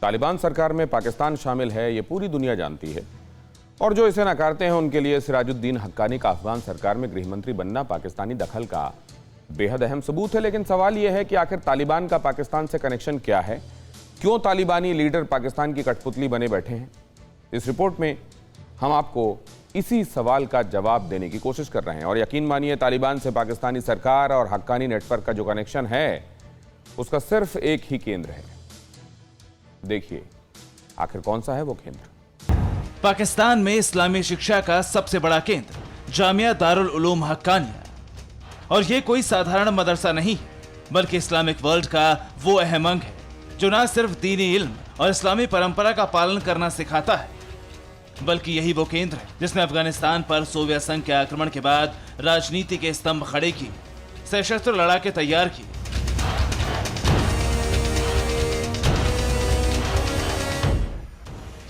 तालिबान सरकार में पाकिस्तान शामिल है, ये पूरी दुनिया जानती है। और जो इसे नकारते हैं उनके लिए सिराजुद्दीन हक्कानी का अफगान सरकार में गृहमंत्री बनना पाकिस्तानी दखल का बेहद अहम सबूत है। लेकिन सवाल यह है कि आखिर तालिबान का पाकिस्तान से कनेक्शन क्या है? क्यों तालिबानी लीडर पाकिस्तान की कठपुतली बने बैठे हैं? इस रिपोर्ट में हम आपको इसी सवाल का जवाब देने की कोशिश कर रहे हैं। और यकीन मानिए, तालिबान से पाकिस्तानी सरकार और हक्कानी नेटवर्क का जो कनेक्शन है उसका सिर्फ एक ही केंद्र है। देखिए आखिर कौन सा है वो केंद्र। पाकिस्तान में इस्लामी शिक्षा का सबसे बड़ा केंद्र जामिया दारुल उलूम हक्कानिया। और ये कोई साधारण मदरसा नहीं, बल्कि इस्लामिक वर्ल्ड का वो अहम अंग है जो न सिर्फ दीनी इल्म और इस्लामी परंपरा का पालन करना सिखाता है, बल्कि यही वो केंद्र है जिसने अफगानिस्तान पर सोवियत संघ के आक्रमण के बाद राजनीति के स्तंभ खड़े किए, सशस्त्र लड़ाके तैयार किए।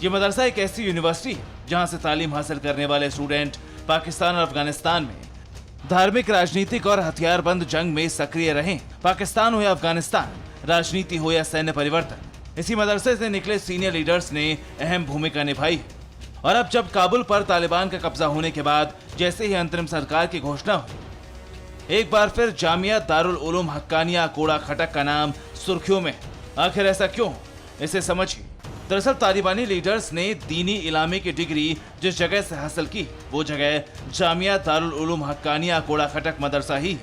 ये मदरसा एक ऐसी यूनिवर्सिटी है जहां से तालीम हासिल करने वाले स्टूडेंट पाकिस्तान और अफगानिस्तान में धार्मिक, राजनीतिक और हथियारबंद जंग में सक्रिय रहें। पाकिस्तान हो या अफगानिस्तान, राजनीति हो या सैन्य परिवर्तन, इसी मदरसे से निकले सीनियर लीडर्स ने अहम भूमिका निभाई है। और अब जब काबुल पर तालिबान का कब्जा होने के बाद जैसे ही अंतरिम सरकार की घोषणा हुई, एक बार फिर जामिया दारुल उलूम हक्कानिया कूड़ा खटक का नाम सुर्खियों में। आखिर ऐसा क्यों, इसे समझिए। दरअसल तालिबानी लीडर्स ने दीनी इलामी की डिग्री जिस जगह से हासिल की, वो जगह जामिया दारुल उलूम हक्कानिया कूड़ा खटक मदरसा ही है।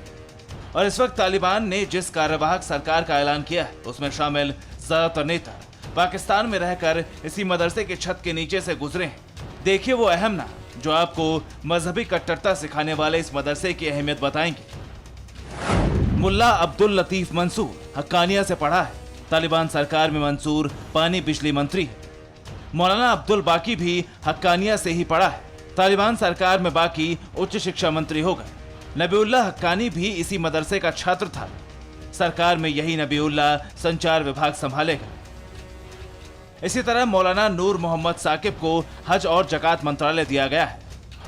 और इस वक्त तालिबान ने जिस कार्यवाहक सरकार का ऐलान किया है उसमें शामिल ज्यादातर नेता पाकिस्तान में रहकर इसी मदरसे के छत के नीचे से गुजरे हैं। देखिए वो अहम नाम जो आपको मजहबी कट्टरता सिखाने वाले इस मदरसे की अहमियत बताएंगे। मुल्ला अब्दुल लतीफ मंसूर हक्कानिया से पढ़ा है। तालिबान सरकार में मंसूर पानी बिजली मंत्री है। मौलाना अब्दुल बाकी भी हक्कानिया से ही पढ़ा है। तालिबान सरकार में बाकी उच्च शिक्षा मंत्री हो गए। नबीउल्लाह हक्कानी भी इसी मदरसे का छात्र था। सरकार में यही नबीउल्लाह संचार विभाग संभालेगा। इसी तरह मौलाना नूर मोहम्मद साकिब को हज और जकात मंत्रालय दिया गया है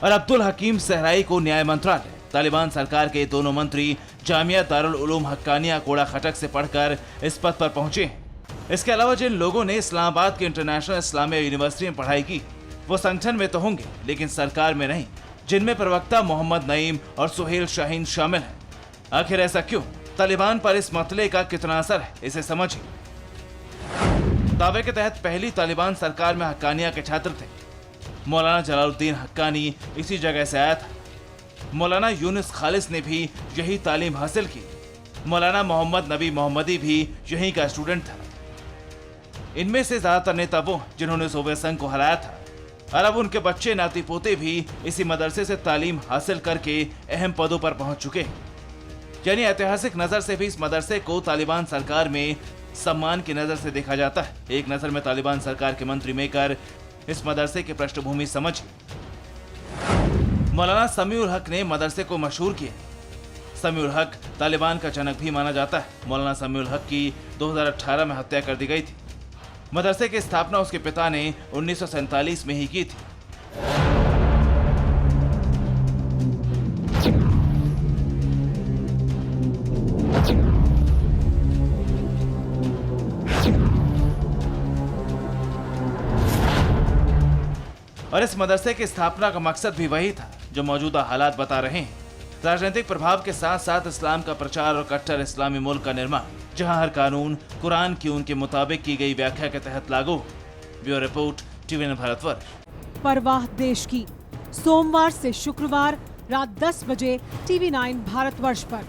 और अब्दुल हकीम सहराई को न्याय मंत्रालय। तालिबान सरकार के दोनों मंत्री जामिया दारुल उलूम हक्कानिया कूड़ा खटक से पढ़कर इस पद पर पहुंचे हैं। इसके अलावा जिन लोगों ने इस्लामाबाद के इंटरनेशनल इस्लामिया यूनिवर्सिटी में पढ़ाई की, वो संगठन में तो होंगे लेकिन सरकार में नहीं, जिनमें प्रवक्ता मोहम्मद नईम और सुहेल शाहीन शामिल हैं। आखिर ऐसा क्यों? तालिबान पर इस मसले का कितना असर है, इसे समझिए। दावे के तहत पहली तालिबान सरकार में हक्कानिया के छात्र थे। मौलाना जलालुद्दीन हक्कानी इसी जगह से आया था। मौलाना यूनुस खालिस ने भी यही तालीम हासिल की। मौलाना मोहम्मद नबी मोहम्मदी भी यहीं का स्टूडेंट था। इनमें से ज्यादातर नेता वो जिन्होंने सोवियत संघ को हराया था और अब उनके बच्चे नाती पोते भी इसी मदरसे से तालीम हासिल करके अहम पदों पर पहुंच चुके हैं। यानी ऐतिहासिक नजर से भी इस मदरसे को तालिबान सरकार में सम्मान की नजर से देखा जाता है। एक नजर में तालिबान सरकार के मंत्री मेकर इस मदरसे की पृष्ठभूमि समझिए। मौलाना समीउल हक ने मदरसे को मशहूर किया। समीउल हक तालिबान का जनक भी माना जाता है। मौलाना समीउल हक की 2018 में हत्या कर दी गई थी। मदरसे की स्थापना उसके पिता ने 1947 में ही की थी। और इस मदरसे की स्थापना का मकसद भी वही था जो मौजूदा हालात बता रहे हैं। राजनीतिक प्रभाव के साथ साथ इस्लाम का प्रचार और कट्टर इस्लामी मुल्क का निर्माण, जहां हर कानून कुरान की उनके मुताबिक की गई व्याख्या के तहत लागू। Bureau report, TV9 Bharatvarsh. परवाह देश की, सोमवार से शुक्रवार रात 10 बजे टीवी9 भारतवर्ष पर।